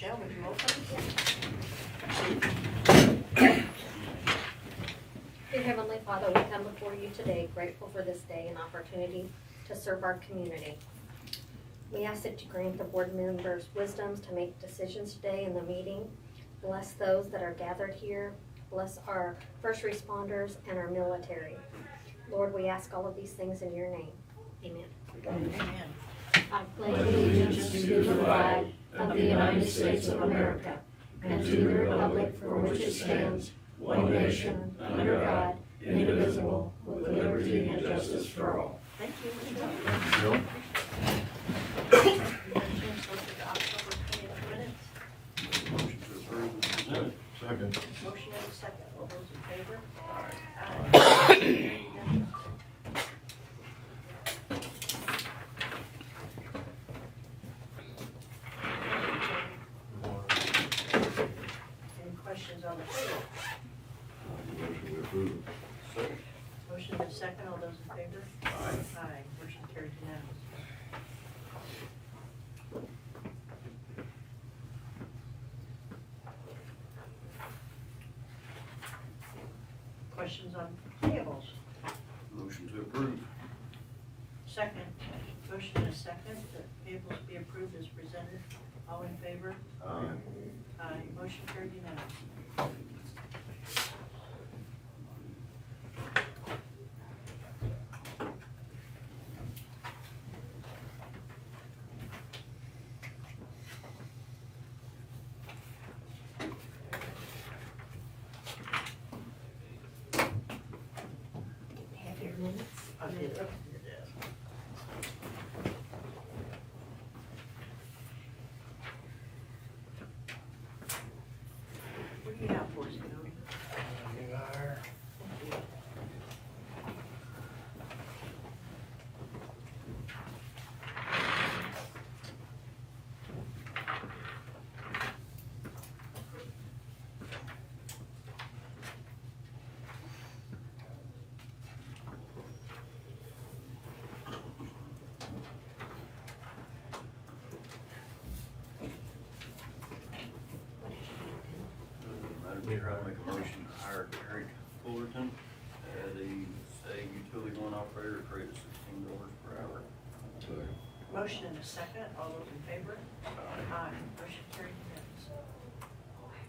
Michelle, would you open? Dear Heavenly Father, we come before you today grateful for this day and opportunity to serve our community. We ask that you grant the board members wisdoms to make decisions today in the meeting. Bless those that are gathered here. Bless our first responders and our military. Lord, we ask all of these things in your name. Amen. Amen. I pledge allegiance to the flag of the United States of America and to the republic for which it stands, one nation, under God, indivisible, with liberty and justice for all. Thank you. Bill? October 20th minutes. Motion to approve is presented. Second. Motion and a second. All those in favor? Aye. Any questions on the table? Motion to approve. Second. Motion and a second. All those in favor? Aye. Aye. Motion carried unanimously. Questions on payables? Motion to approve. Second. Motion and a second that payables be approved as presented. All in favor? Aye. Aye. Motion carried unanimously. Have your minutes. I did look at your desk. What do you have for us, Cody? Thank you. Madam Mayor, I make a motion to hire Eric Fullerton as a utility one operator, at a rate of $16 per hour. Motion and a second. All those in favor? Aye. Aye. Motion carried unanimously.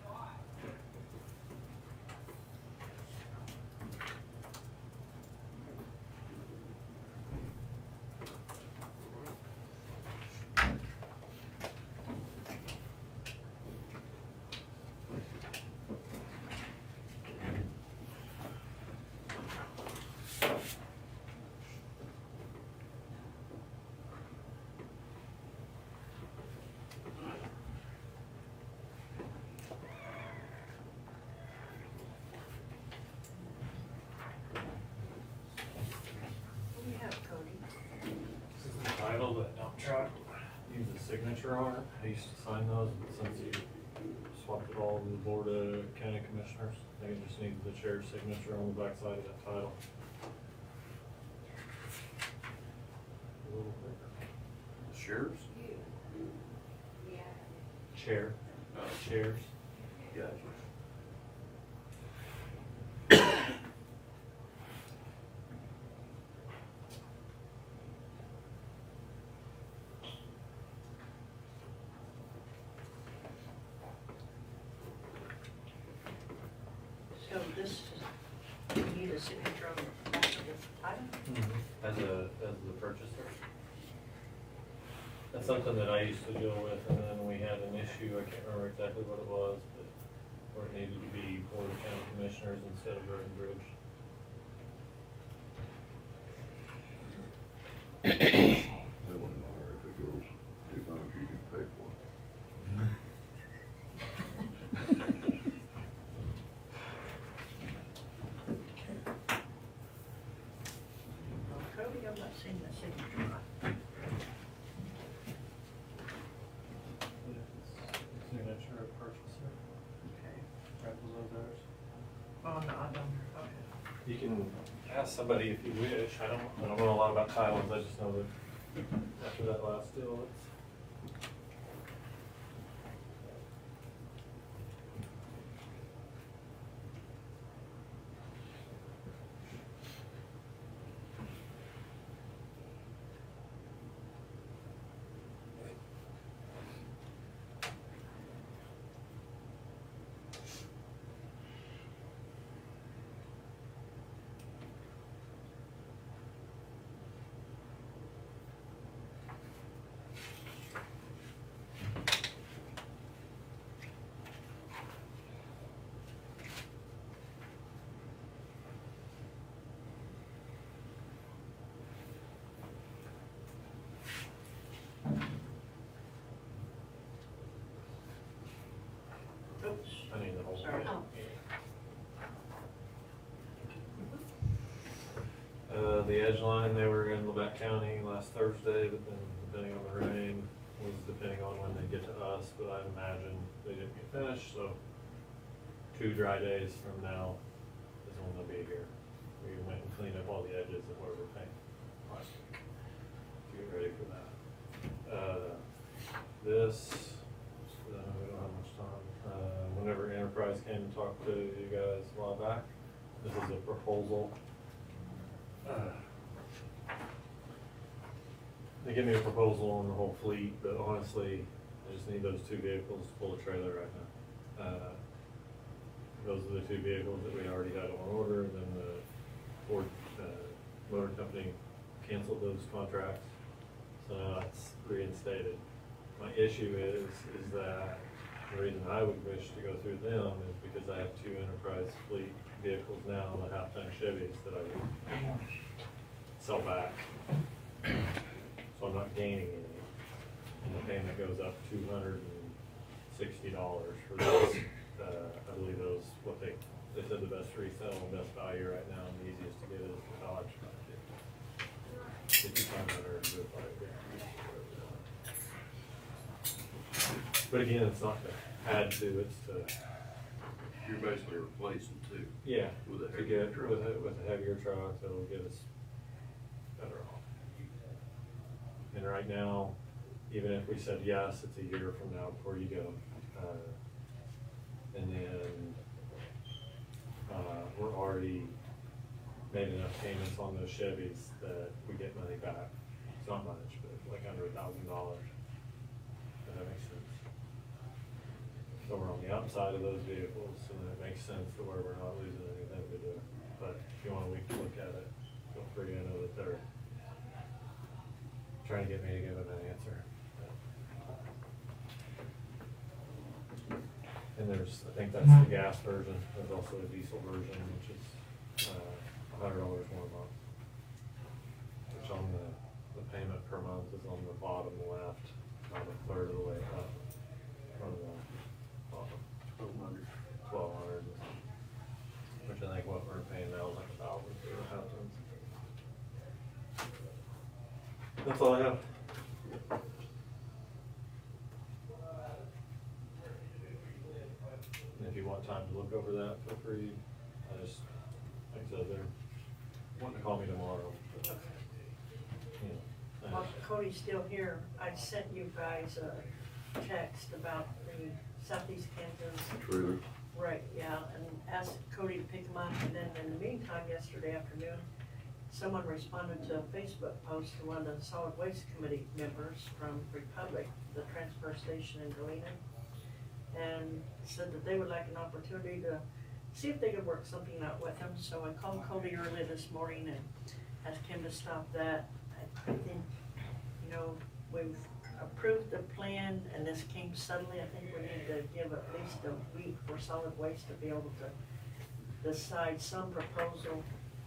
What do you have, Cody? This is the title, that dump truck, use a signature on it. I used to sign those, but since you swapped it all to the Board of County Commissioners, they just need the chair's signature on the backside of that title. A little bigger. Sheriff's? Chair, chairs. Gotcha. So this is, you need a signature on the back of the title? As the purchaser. That's something that I used to deal with, and then we had an issue, I can't remember exactly what it was, but where it needed to be Board of County Commissioners instead of Road and Bridge. That wouldn't matter if it goes too long, you can pay for it. Well, Cody, I'm not seeing the signature. Signature of purchaser, Okay. represent theirs. Oh, no, I don't, okay. You can ask somebody if you wish, I don't know a lot about titles, I just know that after that last deal, it's the edge line, they were in Lebec County last Thursday, but then depending on the rain, was depending on when they get to us, but I'd imagine they didn't get finished, so 2 dry days from now is when they'll be here. We went and cleaned up all the edges of where we're painting last week to get ready for that. This, we don't have much time. Whenever Enterprise came and talked to you guys a while back, this is a proposal. They gave me a proposal on the whole fleet, but honestly, I just need those 2 vehicles to pull a trailer right now. Those are the 2 vehicles that we already had on order, and then the Ford Motor Company canceled those contracts, so now it's reinstated. My issue is that the reason I would wish to go through them is because I have 2 Enterprise fleet vehicles now, the half-ton Chevys that I would sell back. So I'm not gaining any. And the payment goes up $260 for those. I believe those, they said the best resale and best value right now, and the easiest to get is the Dodge 550. 5,500 with 550. But again, it's not to add to, it's to. You're basically replacing 2. Yeah, With a to heavier get truck. with a heavier truck that'll get us better off. And right now, even if we said yes, it's a year from now before you go. And then we're already made enough payments on those Chevys that we get money back. It's not much, but like under $1,000. Does that make sense? So we're on the outside of those vehicles, so that it makes sense to where we're not losing anything to do it. But if you want a week to look at it, feel free. I know that they're trying to get me to give them an answer. And there's, I think that's the gas version. There's also a diesel version, which is $100 more a month. Which on the payment per month is on the bottom left, about a third of the way up from the bottom. 1,200. 1,200, which I think what we're paying now is like 1,000 for a half ton. That's all I have. And if you want time to look over that, feel free. I just, like I said, they're wanting to call me tomorrow. But, you know, While Cody's still here, I sent you guys a text about the Southeast Kansas. Trailer. Right, yeah, and asked Cody to pick them up, and then in the meantime, yesterday afternoon, someone responded to a Facebook post from one of the Solid Waste Committee members from Republic, the transfer station in Galena, and said that they would like an opportunity to see if they could work something out with them. So I called Cody early this morning and asked him to stop that. I think, you know, we've approved the plan, and this came suddenly. I think we need to give at least a week for Solid Waste to be able to decide some proposal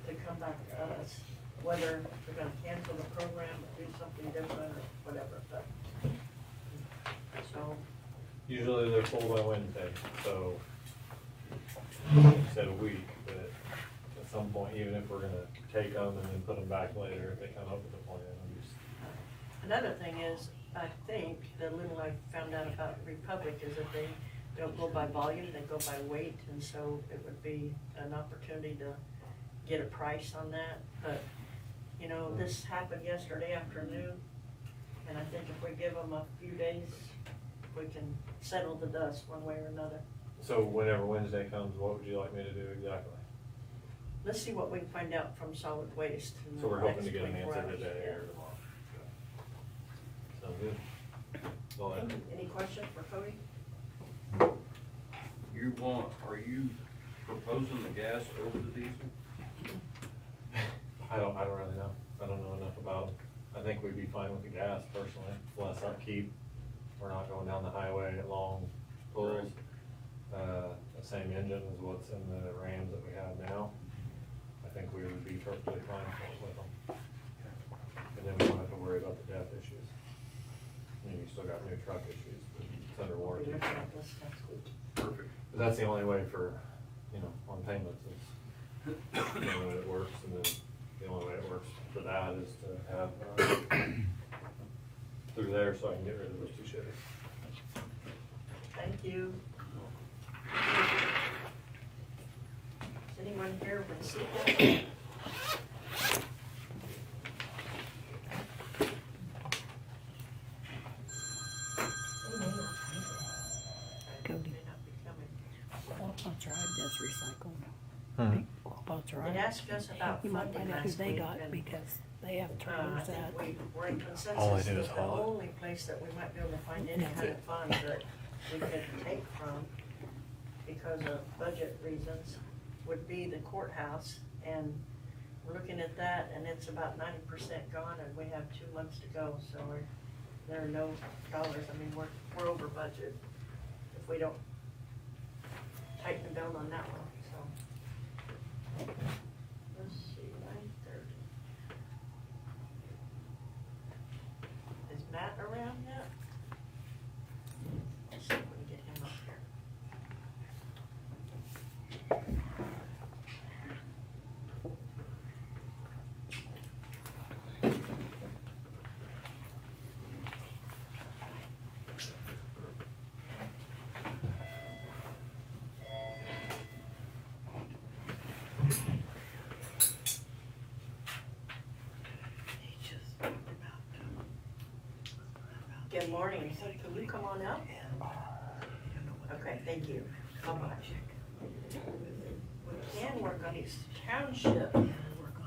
to come back to us, whether we're gonna cancel the program or do something different or whatever, but, so, usually they're full by Wednesday, so you said a week, but at some point, even if we're gonna take them and then put them back later, if they come up with a plan, I'm just. another thing is, I think, the little I found out about Republic is that they don't go by volume, they go by weight, and so it would be an opportunity to get a price on that, but, you know, this happened yesterday afternoon, and I think if we give them a few days, we can settle the dust one way or another. So whenever Wednesday comes, what would you like me to do exactly? Let's see what we can find out from Solid Waste in So we're the hoping next to get an 24 answer hours. today Yeah. or tomorrow. Sounds good. That's all I have. Any questions for Cody? Are you proposing the gas over the diesel? I don't really know. I don't know enough about them. I think we'd be fine with the gas personally, less upkeep. We're not going down the highway at long pulls. The same engine as what's in the Rams that we have now. I think we would be perfectly fine with them. And then we don't have to worry about the death issues. I mean, you still got new truck issues, but it's under warranty. We'll look at this next week. Perfect. But that's the only way for, you know, on payments is the only way it works, and then the only way it works that is to have, through there so I can get rid of those two Chevys. Thank you. Is anyone here with seatbelt? Cody. May not be coming. Qualpot's Drive does recycle. Hmm. Qualpot's They Drive. asked us about You might funding find out who last they week, got and, because they have I trailers that. think we're in All consensus they do is that the haul it. only place that we might be able to find any kind of funds that we could take from because of budget reasons would be the courthouse. And we're looking at that and it's about 90% gone and we have 2 months to go, so there are no dollars. I mean, we're over budget if we don't tighten down on that one, so. Let's see, 9:30. Is Matt around yet? Let's see if we can get him up here. Good morning. Can you come on up? Okay, thank you. How much? We can work on these township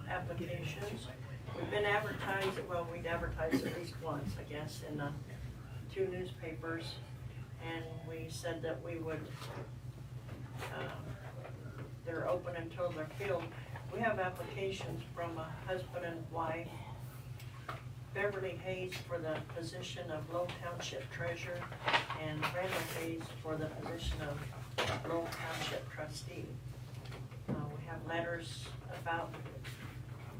applications. We've been advertised, well, we'd advertised at least once, I guess, in the 2 newspapers. And we said that we would, they're open until they're filled. We have applications from a husband and wife. Beverly Hayes for the position of Lowell Township Treasurer, and Randall Hayes for the position of Lowell Township Trustee. We have letters about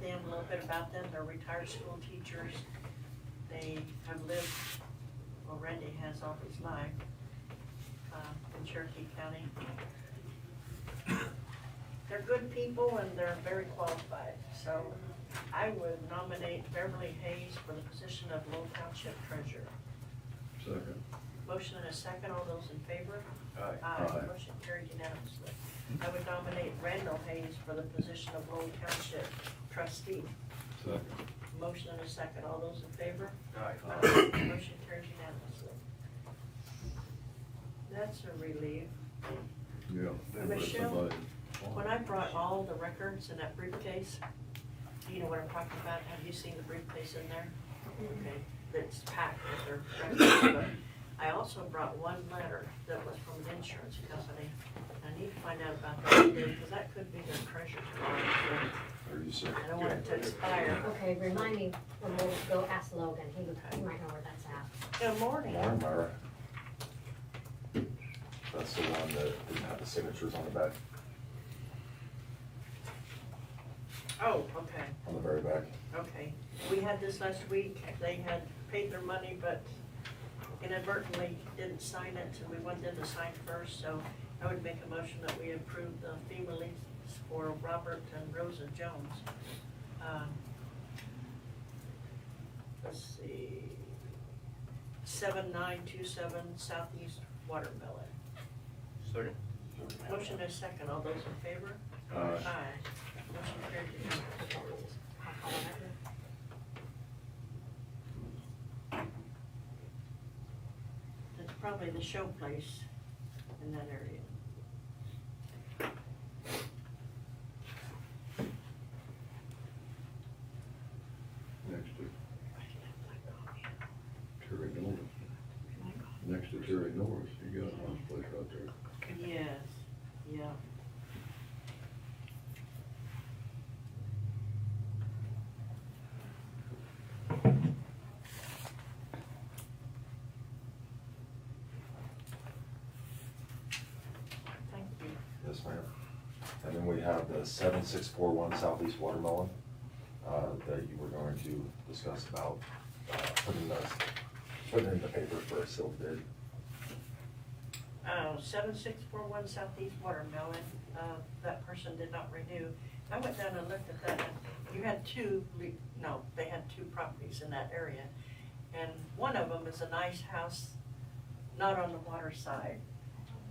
them, a little bit about them. They're retired school teachers. They have lived, well, Randy has all his life, in Cherokee County. They're good people and they're very qualified, so I would nominate Beverly Hayes for the position of Lowell Township Treasurer. Second. Motion and a second, all those in favor? Aye. Aye. Motion carried unanimously. I would nominate Randall Hayes for the position of Lowell Township Trustee. Second. Motion and a second, all those in favor? Aye. Motion carried unanimously. That's a relief. Yeah. they let Michelle? somebody- When I brought all the records in that briefcase, you know what I'm talking about? Have you seen the briefcase in there? Okay, that's packed with their records. But I also brought one letter that was from an insurance company. I need to find out about that because that could be their treasurer's warrant. Are you sick? I don't want it to expire. Okay, remind me when we'll go ask Logan, he might know where that's at. Good morning. Warren, Myra. That's the one that didn't have the signatures on the back, Oh, okay, on the very back. okay. We had this last week. They had paid their money, but inadvertently didn't sign it, and we wanted them to sign first, so I would make a motion that we approve the FEMA lease for Robert and Rosa Jones. Let's see, 7927 Southeast Watermelon. Second. Motion is second, all those in favor? Aye. Motion carried unanimously. I'll follow that one. It's probably the show place in that area. Next to Terry Norris. Next to Terry Norris, you got a nice place right there. Yes, yeah. Thank you. Yes, ma'am. And then we have the 7641 Southeast Watermelon, that you were going to discuss about, putting in the paper for a sealed bid. 7641 Southeast Watermelon, that person did not renew. I went down and looked at that, and you had they had two properties in that area. And one of them is a nice house, not on the water side.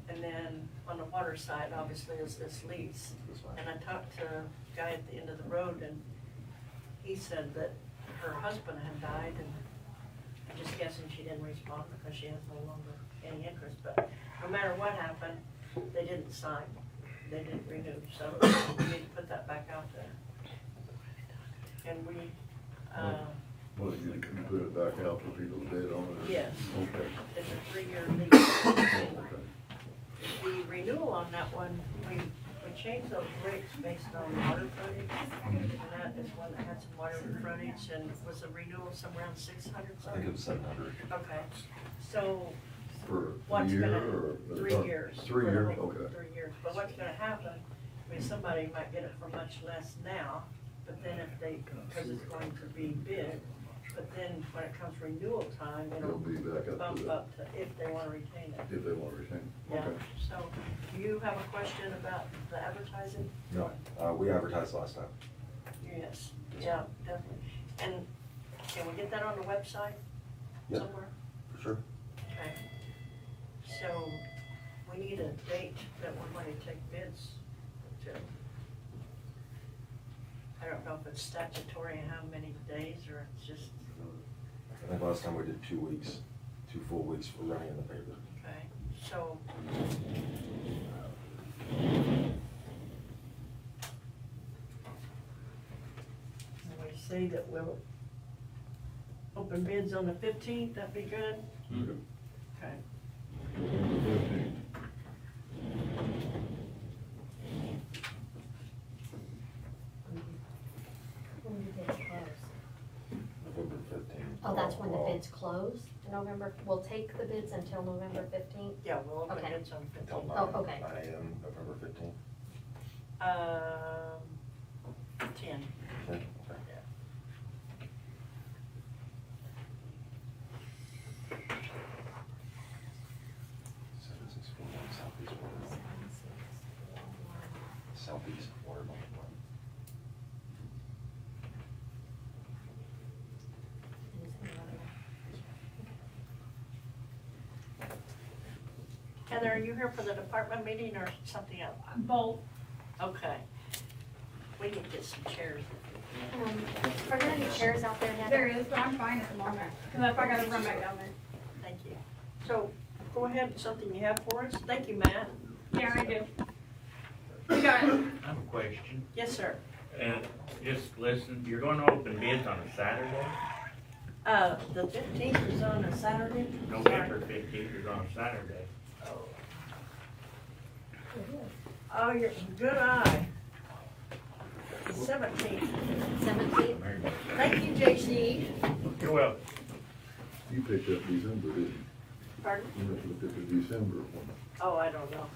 And then on the water side, obviously, is this lease. This one. And I talked to a guy at the end of the road, and he said that her husband had died, and I'm just guessing she didn't respond because she has no longer any interest. But no matter what happened, they didn't sign, they didn't renew, so we need to put that back out there. And we, Well, you can put it back out for people to bid on it? yes, Okay. it's a 3-year lease. Okay. The renewal on that one, we changed those rates based on water frontage, and that is one that had some water frontage, and was the renewal somewhere around 600 I think it something? was 700. Okay, so For a what's year gonna, or? 3 years. 3 years, For okay. 3 years, but what's gonna happen, I mean, somebody might get it for much less now, but then if they, because it's going to be bid, but then when it comes renewal time, It'll it'll be back up bump to that, up to if they wanna retain it. if they want to retain. Yeah, Okay. so, do you have a question about the advertising? No, we advertised last time. Yes, yeah, definitely. And can we get that on the website Yep. somewhere? For sure. Okay. So, we need a date that we're going to take bids to. I don't know if it's statutory and how many days, or it's just, I think last time we did 2 weeks, 2 full weeks for running in the paper. okay, so. And we say that we'll open bids on the 15th, that'd be good? Okay. Okay. 15. When do bids close? November 15th. Oh, that's when the Well, bids close, November, we'll take the bids until November 15th? Yeah, we'll open Okay. bids on the Until 15th. 9, Oh, okay. 9 AM, November 15th. 10. Okay. Yeah. Seven, six, four, one, Southeast Water Line. Heather, are you here for the department meeting or something else? Both. Okay. We can get some chairs. Are there any chairs out there, Heather? There is, but I'm fine at the moment, because if I gotta run back down there. Thank you. So, go ahead, something you have for us? Thank you, Matt. Yeah, I do. You got it. I have a question. Yes, sir. Just listen, you're gonna open bids on a Saturday? The 15th is on a Saturday? November 15th is on a Saturday. Oh, you're, good eye. 17th. 17th? Thank you, JC. You're welcome. You picked up December, didn't you? Pardon? You must have looked at the December one. Oh, I don't know.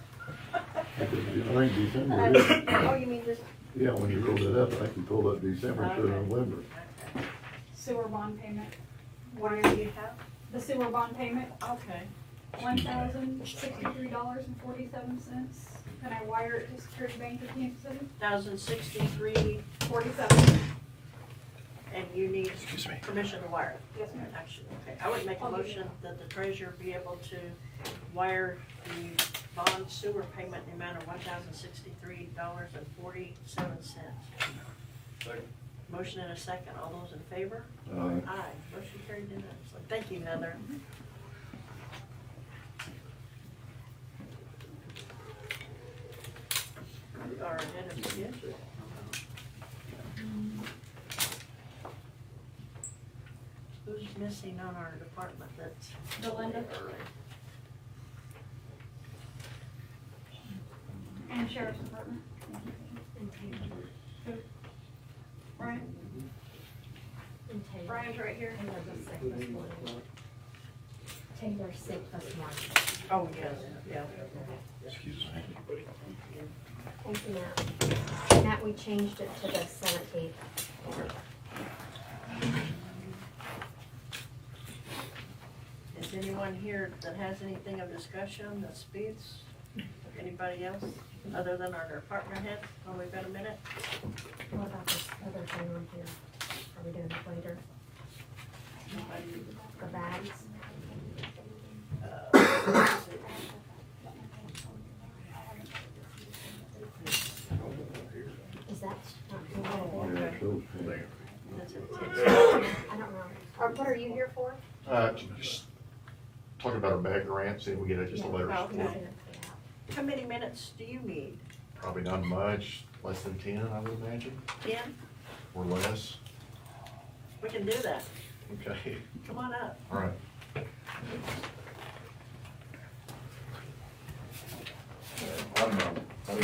I think December is. Oh, you mean this? Yeah, when you rolled it up, I think you pulled up December instead of Okay. November. Okay. Sewer bond payment. What do you have? The sewer bond payment, Okay. $1,063.47. And I wire it to Security Bank of Kansas City. 1,063, 47. and you need Excuse me. permission to wire it. Yes, ma'am. Actually, okay, I would make a motion that the treasurer be able to wire the bond sewer payment in the amount of $1,063.47. Second. Motion and a second, all those in favor? Aye. Aye, motion carried unanimously. Thank you, Heather. We are ahead of schedule. Who's missing on our department that's? Belinda. And Sheriff's Department. Who? Brian? And Taylor. Brian's right here. Taylor's sick this morning. Taylor's sick this morning. Oh, yes, yeah. Excuse me. Thank you, Matt. Matt, we changed it to the 17th. Is anyone here that has anything of discussion that speaks? Anybody else? other than our department head? Oh, we've got a minute? What about this other thing on here? Are we doing it later? The bags? Is that not Yeah, good? so, yeah. That's it. I don't know. Or what are you here for? Just talking about our bag grant, see if we get just a letter of Okay. support. How many minutes do you need? Probably not much, less than 10, I would imagine, 10? or less. We can do that. Okay, Come on up. all right. I'm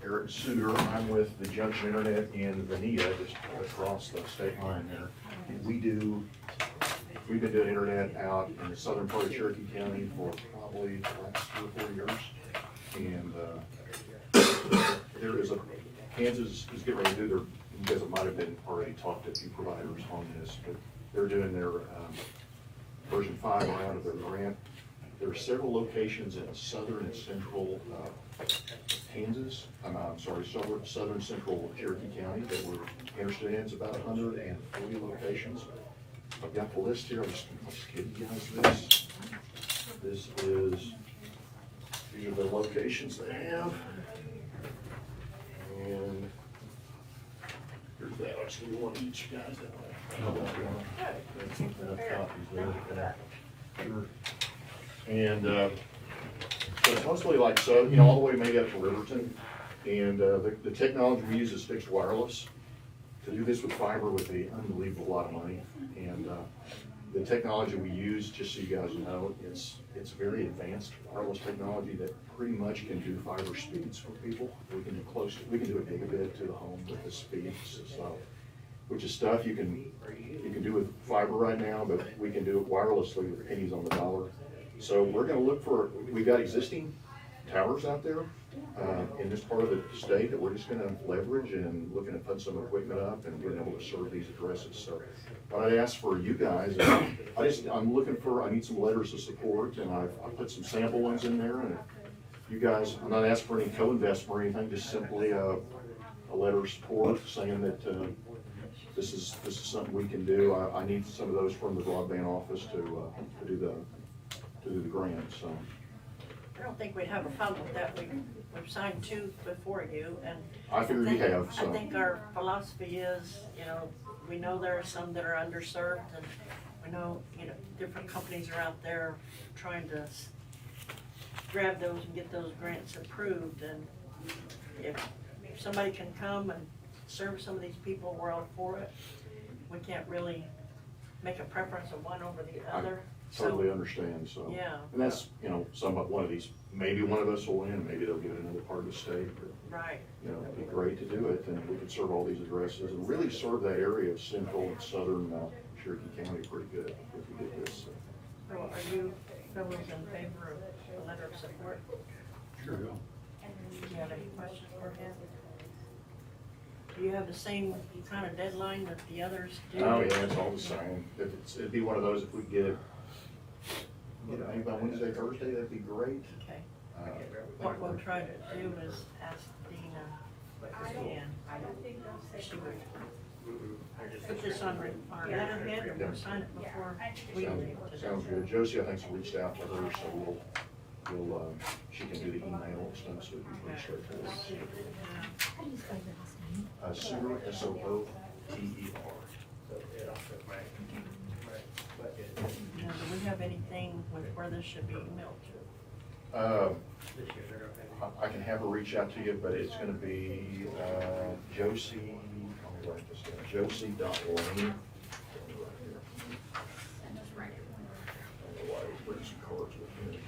Eric Suter. I'm with the Junction Internet in Vanilla, just across the state line there. And we've been doing internet out in the southern part of Cherokee County for probably the last 3 or 4 years. And there is Kansas is getting ready to do their, you guys might have been already talked to a few providers on this, but they're doing their version 5 round of their grant. There are several locations in southern and central Kansas, southern central Cherokee County that we're interested in. It's about 140 locations. I've got the list here. I'll just give you guys this. These are the locations they have. And here's that. I'll just give you one of each, guys. Sure. And so it's mostly like so, all the way maybe up to Riverton. And the technology we use is fixed wireless. To do this with fiber would be unbelievable lot of money. And the technology we use, just so you guys know, it's very advanced wireless technology that pretty much can do fiber speeds for people. We can do a gigabit to the home with the speeds, so, which is stuff you can do with fiber right now, but we can do it wirelessly with pennies on the dollar. So we're gonna look for, we've got existing towers out there in this part of the state that we're just gonna leverage, and looking at putting some equipment up and being able to serve these addresses. So what I'd ask for you guys, I need some letters of support, and I've put some sample ones in there, and you guys, I'm not asking for any co-investment or anything, just simply a letter of support saying that this is something we can do. I need some of those from the broadband office to do the grant, so. I don't think we'd have a problem with that. We've signed 2 before you, and I figured you have, so. I think our philosophy is, we know there are some that are underserved, and we know, different companies are out there trying to grab those and get those grants approved, and if somebody can come and serve some of these people, we're all for it. We can't really make a preference of one over the other. Totally understand, so. Yeah. And that's, one of these, maybe one of us will win, maybe they'll give it another part of the state, but, Right. it'd be great to do it, and we could serve all these addresses and really serve that area of central and southern Cherokee County pretty good if we get this. So are you fellows in favor of a letter of support? Sure, yeah. Do you have any questions for him? Do you have the same kind of deadline that the others do? Oh, yeah, it's all the same. It'd be one of those, if we get it, maybe by Wednesday, Thursday, that'd be great. Okay. What we'll try to do is ask Dina again. She would put this on our letterhead, and we'll sign it before we leave today. Sounds good. Josie, I think's reached out to her, so she can do the email and stuff, so we can pretty straightforward. How do you spell your last name? Sooter, Sooter. Now, do we have anything with where this should be emailed to? I can have her reach out to you, but it's gonna be, Josie, let me write this down, Josie.Lane. Bring some cards with me.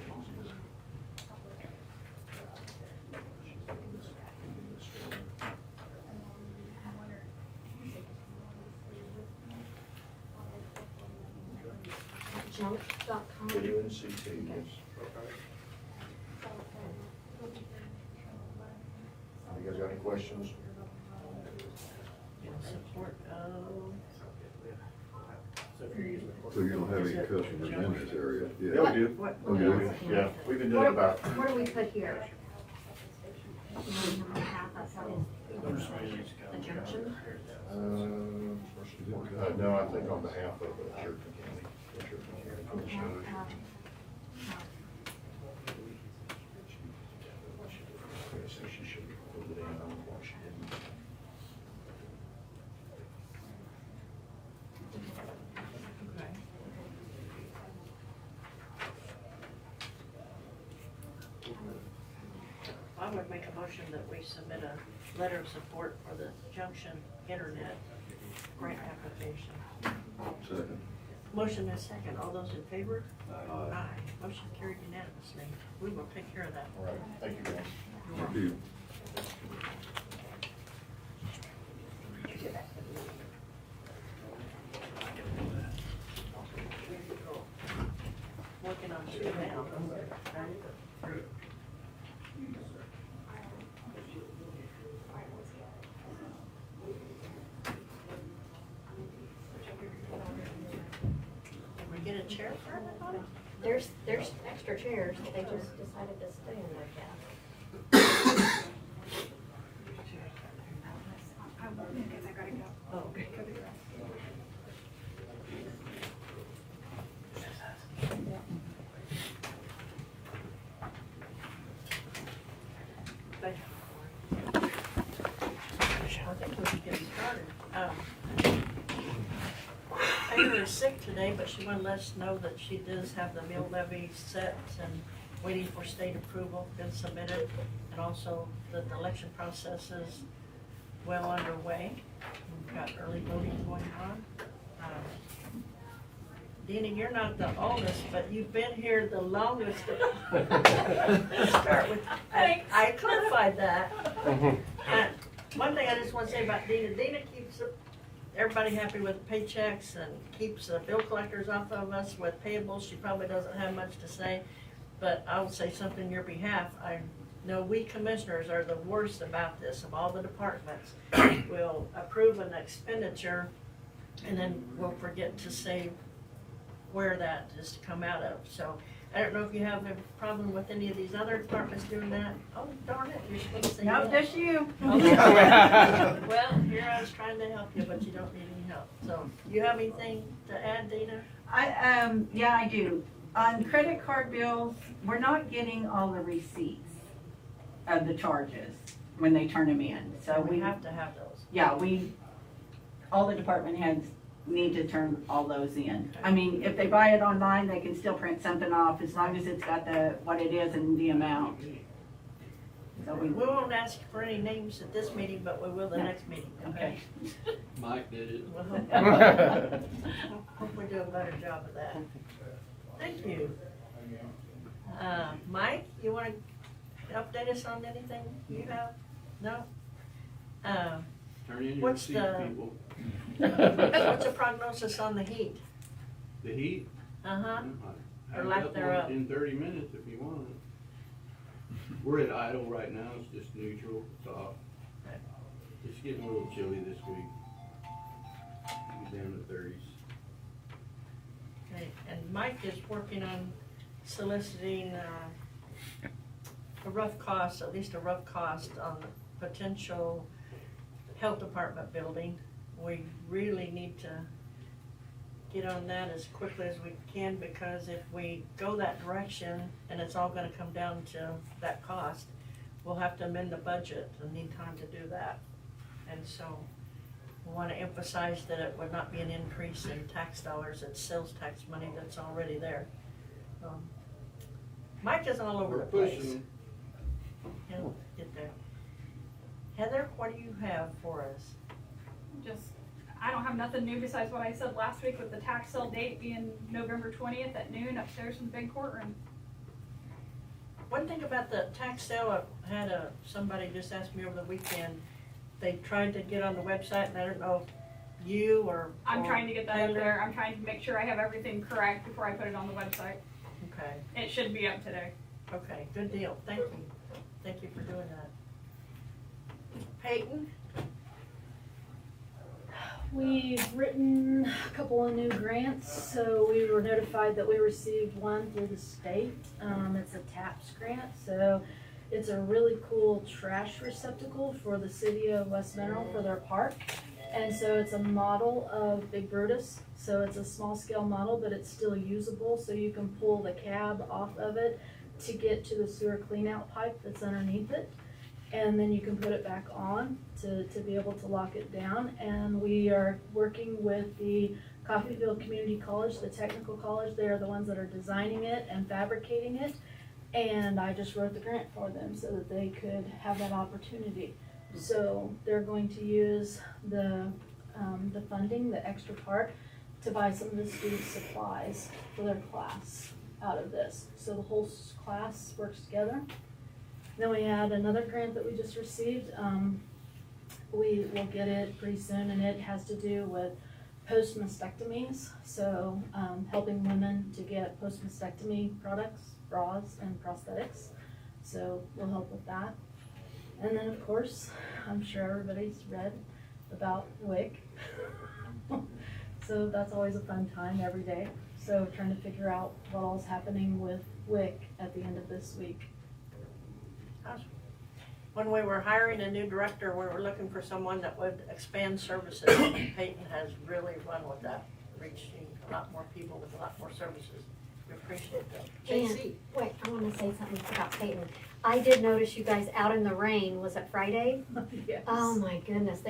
Junk.com? WNCT, yes. You guys got any questions? Support of. So you don't have any customers in this area? Yeah, we do. What? Okay. Yeah, we've been doing about, What do we put here? on behalf of what is the junction? No, I think on behalf of Cherokee County. On behalf of, So she should put it in on what she didn't. I would make a motion that we submit a letter of support for the Junction Internet grant application. Second. Motion is second. All those in favor? Aye. Motion carried unanimously. We will take care of that. All right, thank you guys. Thank you. Working on two now. Did we get a chair for everybody? there's extra chairs, they just decided to stay in their cab. I won't, because I gotta go. Oh, okay. Thank you. I think we should get started. Taylor is sick today, but she wanted to let us know that she does have the mill levy set and waiting for state approval, been submitted, and also that the election process is well underway. We've got early voting going on. Dina, you're not the oldest, but you've been here the longest. Let's start with, I clarified that. One thing I just want to say about Dina, Dina keeps everybody happy with paychecks and keeps the bill collectors off of us with payables. She probably doesn't have much to say, but I will say something on your behalf. I know we commissioners are the worst about this of all the departments. We'll approve an expenditure and then we'll forget to say where that is to come out of. So I don't know if you have a problem with any of these other departments doing that. Oh, darn it, you're supposed to say No, yes. just you. Well, here I was trying to help you, but you don't need any help. So, you have anything to add, Dina? Yeah, I do. On credit card bills, we're not getting all the receipts of the charges when they turn them in. So We have to have those. yeah, all the department heads need to turn all those in. I mean, if they buy it online, they can still print something off as long as it's got what it is and the amount. So We won't ask for any names at this meeting, but we will the next meeting, okay? Mike did it. Well, hope we do a better job of that. Thank you. Mike, you wanna update us on anything you have? No? Turn in your What's receipts, the- people. What's the prognosis on the heat? The heat? Uh-huh. I Or have lack it up thereof. in 30 minutes if you want it. We're at idle right now, it's just neutral, it's off. It's getting a little chilly this week. Be down to 30s. Okay, and Mike is working on soliciting a rough cost, at least a rough cost on the potential health department building. We really need to get on that as quickly as we can, because if we go that direction and it's all gonna come down to that cost, we'll have to amend the budget and need time to do that. And so we wanna emphasize that it would not be an increase in tax dollars, it's sales tax money that's already there. Mike is all over We're the place. pushing. He'll get there. Heather, what do you have for us? I don't have nothing new besides what I said last week with the tax sale date being November 20th at noon upstairs in the big courtroom. One thing about the tax sale, I had somebody just ask me over the weekend, they tried to get on the website, and I don't know if you or I'm trying to get that up Taylor. there. I'm trying to make sure I have everything correct before I put it on the website. Okay, It should be up today. okay, good deal, thank you. Thank you for doing that. Peyton? We've written a couple of new grants, so we were notified that we received one through the state. It's a TAPS grant, so It's a really cool trash receptacle for the city of West Mineral for their park. And so it's a model of Big Brutus. So it's a small scale model, but it's still usable. So you can pull the cab off of it to get to the sewer clean out pipe that's underneath it. And then you can put it back on to be able to lock it down. And we are working with the Coffeyville Community College, the technical college. They are the ones that are designing it and fabricating it. And I just wrote the grant for them so that they could have that opportunity. So they're going to use the funding, the extra part, to buy some of the student supplies for their class out of this. So the whole class works together. Then we had another grant that we just received. We will get it pretty soon, and it has to do with post-mastectomies. So helping women to get post-mastectomy products, bras, and prosthetics. So we'll help with that. And then, of course, I'm sure everybody's read about WIC. So that's always a fun time every day. So trying to figure out what all's happening with WIC at the end of this week. When we were hiring a new director, we were looking for someone that would expand services. Peyton has really run with that, reaching a lot more people with a lot more services. We appreciate that. And, JC. wait, I want to say something about Peyton. I did notice you guys out in the rain. Was it Friday? Yes. Oh my goodness.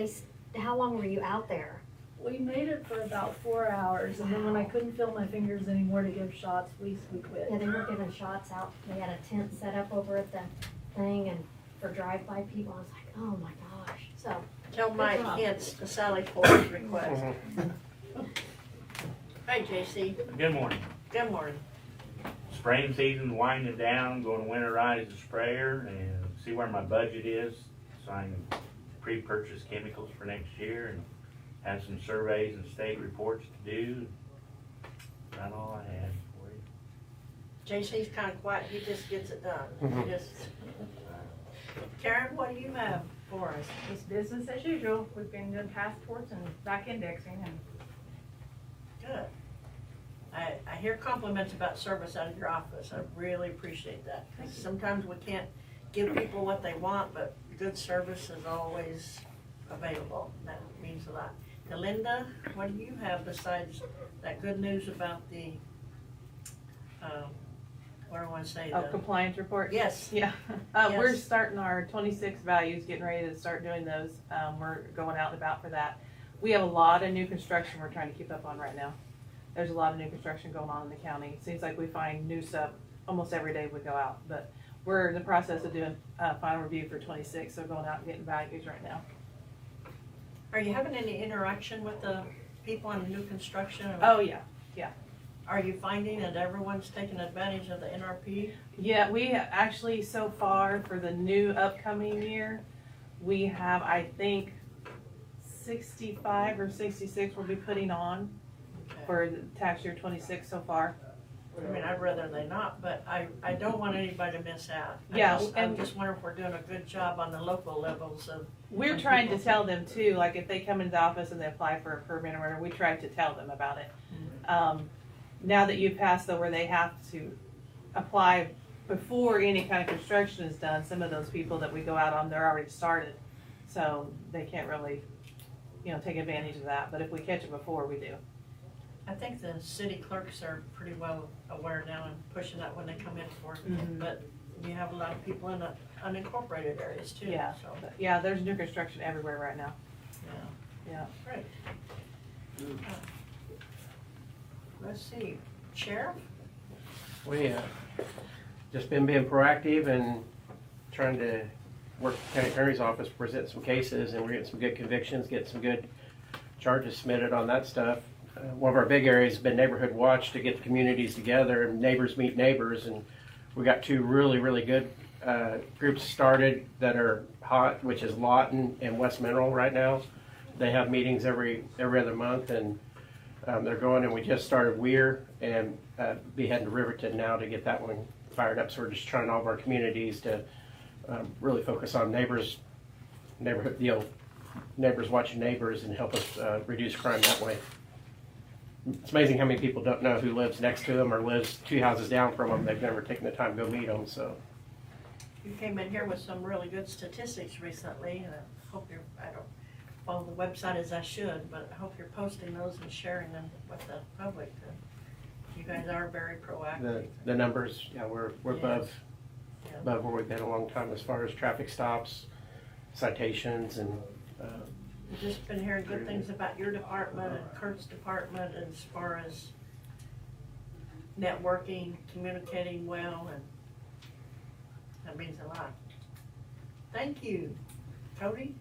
How long were you out there? We made it for about 4 hours, and then when I couldn't feel my fingers anymore to give shots, we quit. Yeah, they were giving shots out. They had a tent set up over at the thing, and for drive-by people, I was like, oh my gosh. So Tell Mike job. it's the Sally Porter's request. Hey, JC. Good morning. Good morning. Spraying season's winding down, going to winterize the sprayer and see where my budget is, so I can pre-purchase chemicals for next year and have some surveys and state reports to do. That's all I had for you. JC's kind of quiet, he just gets it done. He just. Karen, what do you have for us? It's business as usual. We've been doing passports and back indexing and. Good. I hear compliments about service out of your office. I really appreciate that. 'Cause sometimes we can't give people what they want, but good service is always available. That means a lot. Now, Linda, what do you have besides that good news about the, what do I want to say? Oh, the compliance report? Yes. Yeah. Yes. We're starting our 26 values, getting ready to start doing those. We're going out and about for that. We have a lot of new construction we're trying to keep up on right now. There's a lot of new construction going on in the county. It seems like we find new stuff almost every day we go out, but we're in the process of doing final review for 26, so going out and getting values right now. Are you having any interaction with the people on the new construction? Oh, yeah, yeah. Are you finding that everyone's taking advantage of the NRP? Yeah, we actually, so far for the new upcoming year, we have, I think, 65 or 66 we'll be putting on for the tax year 26 so far. I mean, I'd rather they not, but I don't want anybody to miss out. Yeah, I'm just wondering if we're doing a good job on the local levels of. We're trying to tell them too, like if they come into the office and they apply for a permit or whatever, we try to tell them about it. Now that you've passed though where they have to apply before any kind of construction is done, some of those people that we go out on, they're already started. So they can't really, take advantage of that. But if we catch it before, we do. I think the city clerks are pretty well aware now and pushing that when they come in for it. Mhm. But you have a lot of people in the unincorporated areas too. Yeah, So, yeah, there's new construction everywhere right now. yeah, Yeah. great. Let's see, Sheriff? We just been being proactive and trying to work with the county attorney's office, present some cases, and we're getting some good convictions, get some good charges submitted on that stuff. One of our big areas has been neighborhood watch to get the communities together and neighbors meet neighbors, and we got two really, really good groups started that are hot, which is Lawton and West Mineral right now. They have meetings every other month, and they're going, and we just started Weir and be heading to Riverton now to get that one fired up. So we're just trying all of our communities to really focus on neighbors watching neighbors and help us reduce crime that way. It's amazing how many people don't know who lives next to them or lives 2 houses down from them. They've never taken the time to go meet them. So You came in here with some really good statistics recently, and I hope I don't follow the website as I should, but I hope you're posting those and sharing them with the public. You guys are very proactive. The numbers, yeah, we're above, Yeah. above where we've been a long time as far as traffic stops, citations, and, I've just been hearing good things about your department and Kurt's department as far as networking, communicating well, and that means a lot. Thank you. Cody?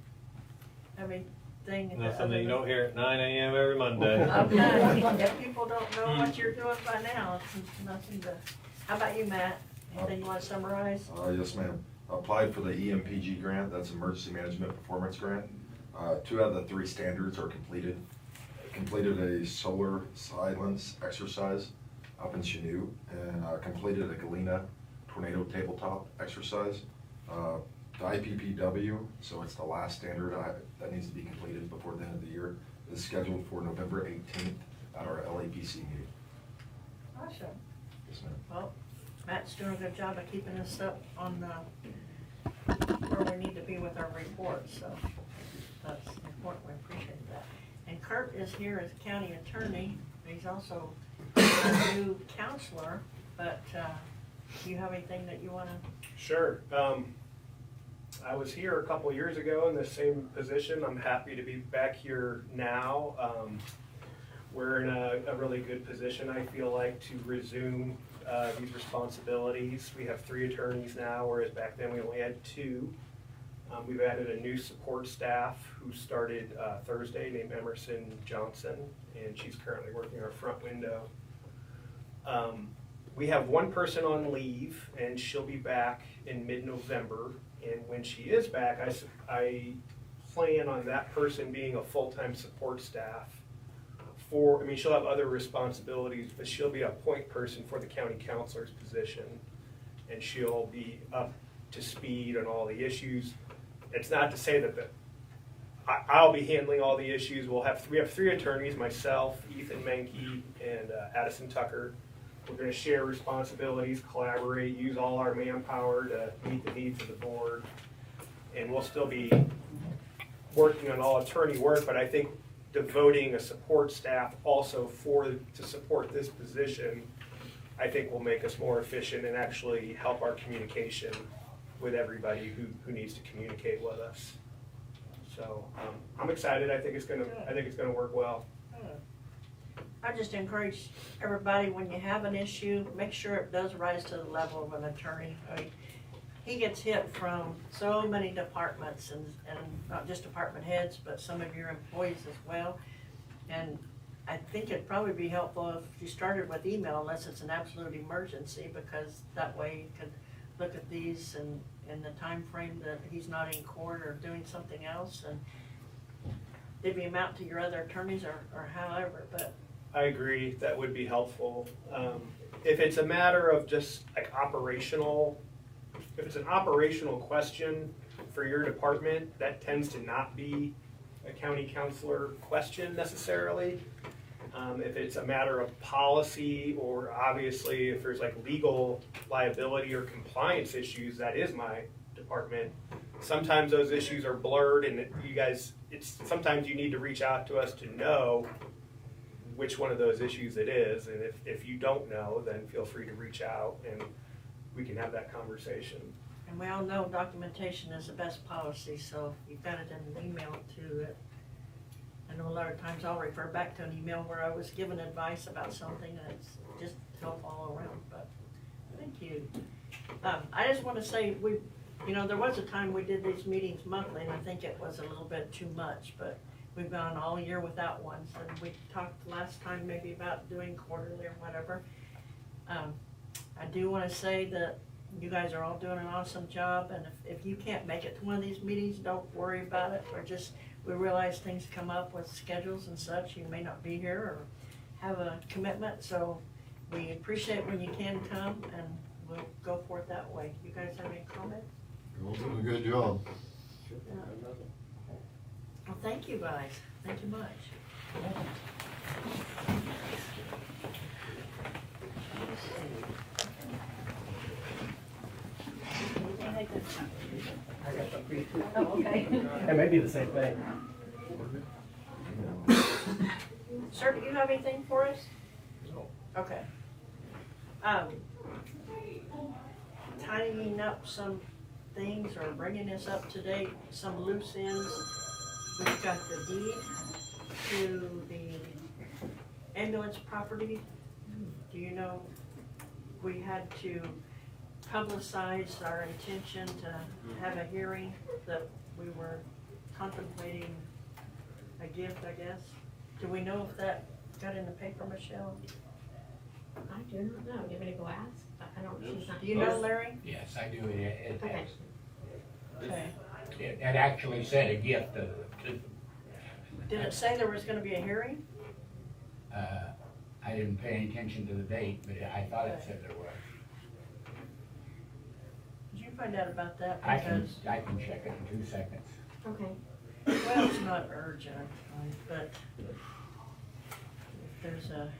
Anything? Nothing that you don't hear at 9 a.m. every Monday. Okay. If people don't know what you're doing by now, it's nothing to, how about you, Matt? Anything you want to summarize? Yes, ma'am. Applied for the EMPG grant, that's Emergency Management Performance Grant. 2 out of the 3 standards are completed. Completed a solar silence exercise up in Chanute, and completed a Galena tornado tabletop exercise. The IPPW, so it's the last standard that needs to be completed before the end of the year, is scheduled for November 18th at our LAPC meeting. Awesome. Yes, ma'am. Well, Matt's doing a good job of keeping us up on where we need to be with our reports, so that's important. We appreciate that. And Kurt is here as county attorney. He's also a new counselor, but do you have anything that you want to? Sure. I was here a couple years ago in the same position. I'm happy to be back here now. We're in a really good position, I feel like, to resume these responsibilities. We have 3 attorneys now, whereas back then we only had 2. We've added a new support staff who started Thursday named Emerson Johnson, and she's currently working our front window. We have 1 person on leave, and she'll be back in mid-November. And when she is back, I plan on that person being a full-time support staff. She'll have other responsibilities, but she'll be a point person for the county counselor's position. And she'll be up to speed on all the issues. It's not to say that I'll be handling all the issues. We have 3 attorneys, myself, Ethan Menke, and Addison Tucker. We're going to share responsibilities, collaborate, use all our manpower to meet the needs of the board. And we'll still be working on all attorney work, but I think devoting a support staff also to support this position, I think will make us more efficient and actually help our communication with everybody who needs to communicate with us. So I'm excited. I think it's gonna work well. I just encourage everybody, when you have an issue, make sure it does rise to the level of an attorney. I mean, he gets hit from so many departments and not just department heads, but some of your employees as well. And I think it'd probably be helpful if you started with email, unless it's an absolute emergency, because that way you could look at these and in the time frame that he's not in court or doing something else, and divvy them out to your other attorneys or however, but. I agree, that would be helpful. If it's a matter of just like if it's an operational question for your department, that tends to not be a county counselor question necessarily. If it's a matter of policy, or obviously if there's like legal liability or compliance issues, that is my department. Sometimes those issues are blurred, and sometimes you need to reach out to us to know which one of those issues it is, and if you don't know, then feel free to reach out and we can have that conversation. And we all know documentation is the best policy, so if you've got it in an email to it. I know a lot of times I'll refer back to an email where I was given advice about something, and it's just help all around, but thank you. I just want to say, there was a time we did these meetings monthly, and I think it was a little bit too much, but we've gone all year without one, and we talked last time maybe about doing quarterly or whatever. I do want to say that you guys are all doing an awesome job, and if you can't make it to one of these meetings, don't worry about it. We realize things come up with schedules and such. You may not be here or have a commitment, so we appreciate when you can come, and we'll go for it that way. You guys have any comments? You're doing a good job. Yeah. Well, thank you guys. Thank you much. Anything like this? Oh, okay. It may be the same thing. Sir, do you have anything for us? No. Okay. Tidying up some things or bringing us up to date, some loose ends. We've got the deed to the ambulance property. Do you know, we had to publicize our intention to have a hearing, that we were contemplating a gift, I guess. Do we know if that got in the paper, Michelle? I do not know. Do you want me to go ask? I don't, she's not. Do you know, Larry? Yes, I do. It Okay. it actually said a gift to, Did it say there was gonna be a hearing? I didn't pay any attention to the date, but I thought it said there was. Did you find out about that? I can Because, check it in 2 seconds. Okay. well, it's not urgent, but if there's a,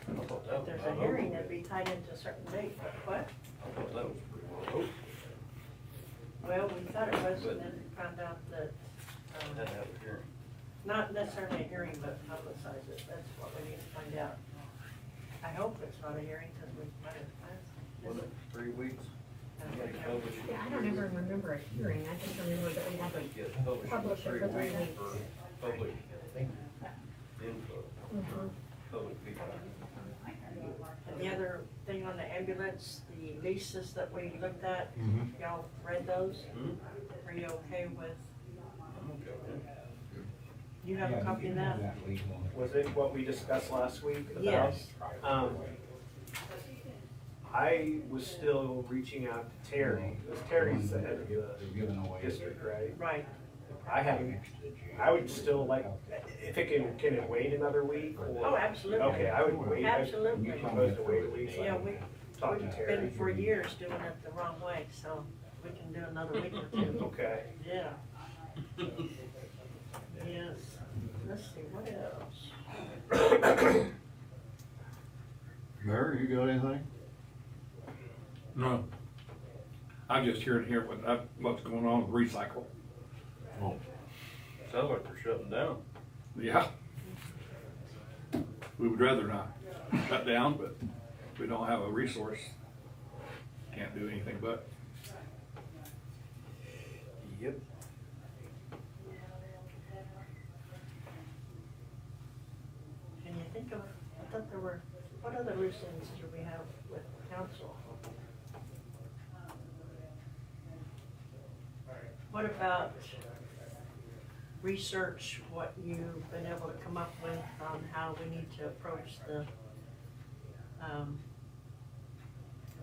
if there's a hearing, it'd be tied into a certain date, but what? I thought that was pretty remote. Well, we thought it was, and then found out that, Had to have a hearing. not necessarily a hearing, but publicize it, that's what we need to find out. I hope it's not a hearing, because we might have passed. Was it 3 weeks? Yeah, I don't ever remember a hearing. I just remember that we had to publish it for 3 weeks. Public input, Mhm. public feedback. And the other thing on the ambulance, the leases that we looked at, y'all read those? Are you okay with, I'm okay with that. you have a copy of that? Was it what we discussed last week about? Yes. I was still reaching out to Terry, because Terry's the head of the district, right? Right. I would still like, if it can it wait another week or? Oh, absolutely. Okay, I would wait. Absolutely. I'm supposed to wait a week. so I Yeah, can talk to we've Terry. been for years doing it the wrong way, so we can do another week or two. Okay. Yeah. Yes. Let's see, what else? Mayor, you got anything? No. I'm just here to hear what's going on with recycle. Oh. Sounds like they're shutting down. Yeah. We would rather not shut down, but we don't have a resource. Can't do anything but. Yep. Can you think of, I thought there were, what other loose ends do we have with council? What about research, what you've been able to come up with on how we need to approach the,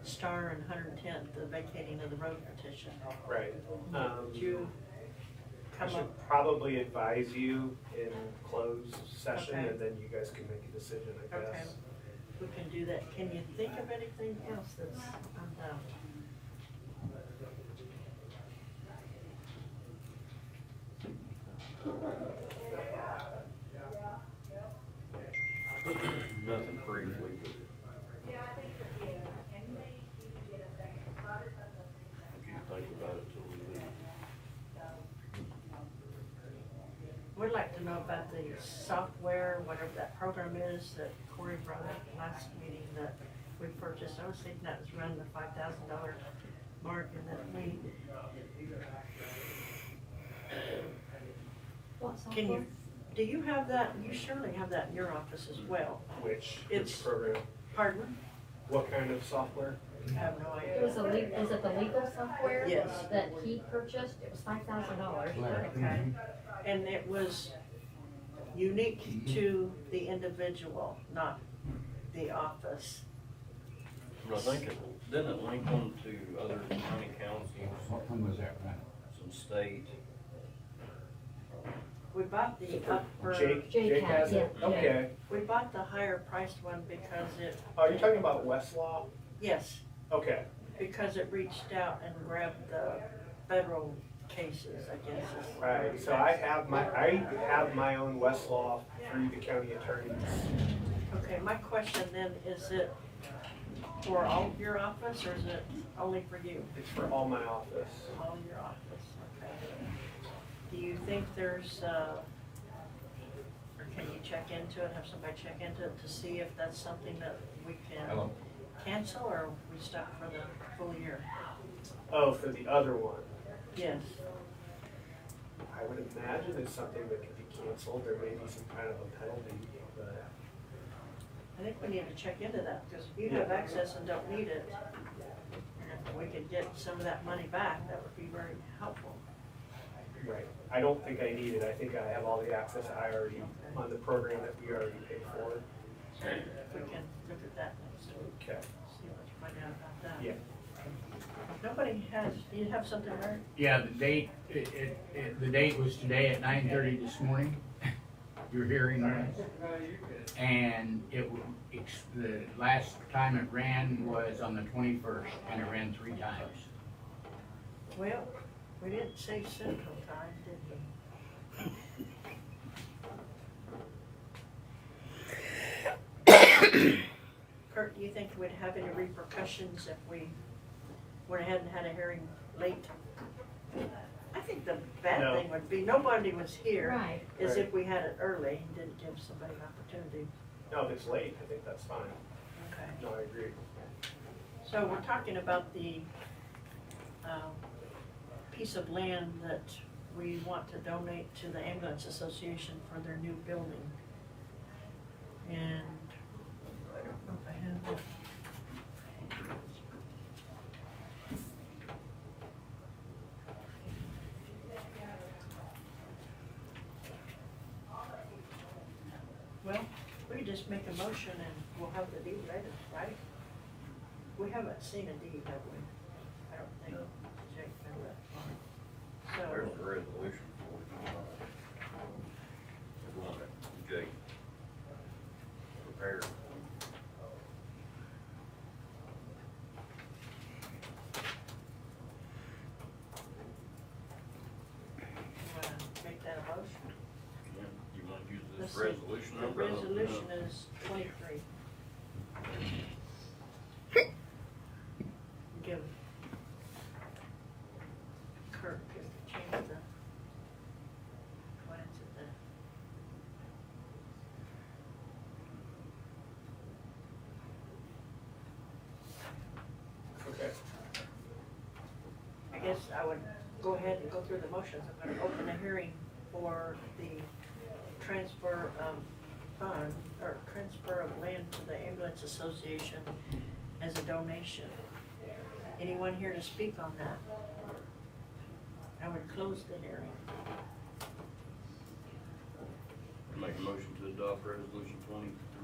Star and 110th, the vacating of the road petition? Right. Did you I come should up? probably advise you in closed session, Okay. and then you guys can make a decision, I Okay, guess. we can do that. Can you think of anything else that's undone? Nothing briefly, but. If you think about it till we leave. We'd like to know about the software, whatever that program is that Corey brought up last meeting that we purchased. I was thinking that was around the $5,000 mark, and that we, What can you, software? do you have that? You surely have that in your office as well. Which It's- program? Pardon? What kind of software? I have no It was idea. is it the legal software? Yes. That he purchased? It was $5,000. Okay, and it was unique to the individual, not the office. And I think didn't it link them to other county councils, When was that run? some state? We bought the upper, Jake has it? yeah, Okay. we bought the higher priced one because it, Oh, you're talking about Westlaw? yes, Okay. because it reached out and grabbed the federal cases, I guess. is- Right, so I have my own Westlaw through the county attorneys. Okay, my question then, is it for all of your office, or is it only for you? It's for all my office. All of your office, okay. Do you think there's, or can you check into it, have somebody check into it to see if that's something that we can cancel, or are we stuck for the full year? Oh, for the other one, Yes. I would imagine it's something that could be canceled. There may be some kind of a penalty, but I think we need to check into that, because if you have access and don't need it, and if we could get some of that money back, that would be very helpful. right. I don't think I need it. I think I have all the access I already, on the program that we already paid for. So if we can look at that next week, Okay. see what you find out about that. Yeah. Nobody has, do you have something, Larry? Yeah, the date, the date was today at 9:30 this morning, your hearing was. And the last time it ran was on the 21st, and it ran 3 times. Well, we didn't say Sentinel-Times, did we? Kurt, do you think we'd have any repercussions if we went ahead and had a hearing late? I think the bad No. thing would be, nobody was here. Right. Is Right. if we had it early and didn't give somebody an opportunity. No, if it's late, I think that's fine. Okay. No, I agree. So we're talking about the piece of land that we want to donate to the Ambulance Association for their new building. And I don't know if I have it. Well, we could just make a motion and we'll have the deed later, right? We haven't seen a deed, have we? I don't think. Jake, remember that far. There's So, the resolution for it. The one that Jake prepared. you wanna make that a motion? You want to use Let's this see. resolution The number? resolution is 23. Give Kirk a chance to glance at that. Okay. I guess I would go ahead and go through the motions. I'm gonna open a hearing for the transfer of fund, or transfer of land to the Ambulance Association as a donation. Anyone here to speak on that? I would close the hearing. Make a motion to adopt resolution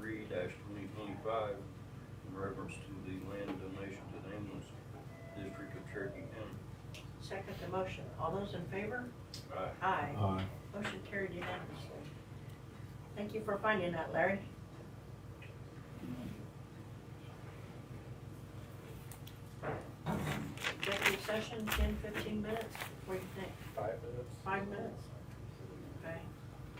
23-2025 in reference to the land donation to the ambulance district of Cherokee County. Second the motion. All those in favor? Aye. Aye. Motion carried unanimously. Thank you for finding that, Larry. Executive session, 10-15 minutes. What do you think? 5 minutes. 5 minutes? Okay.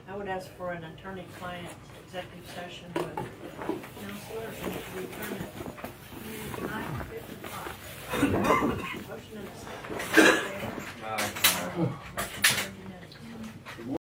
I would ask for an attorney-client executive session with counselor and to return at 9:55. Motion and a second. All in favor? Aye. Motion carried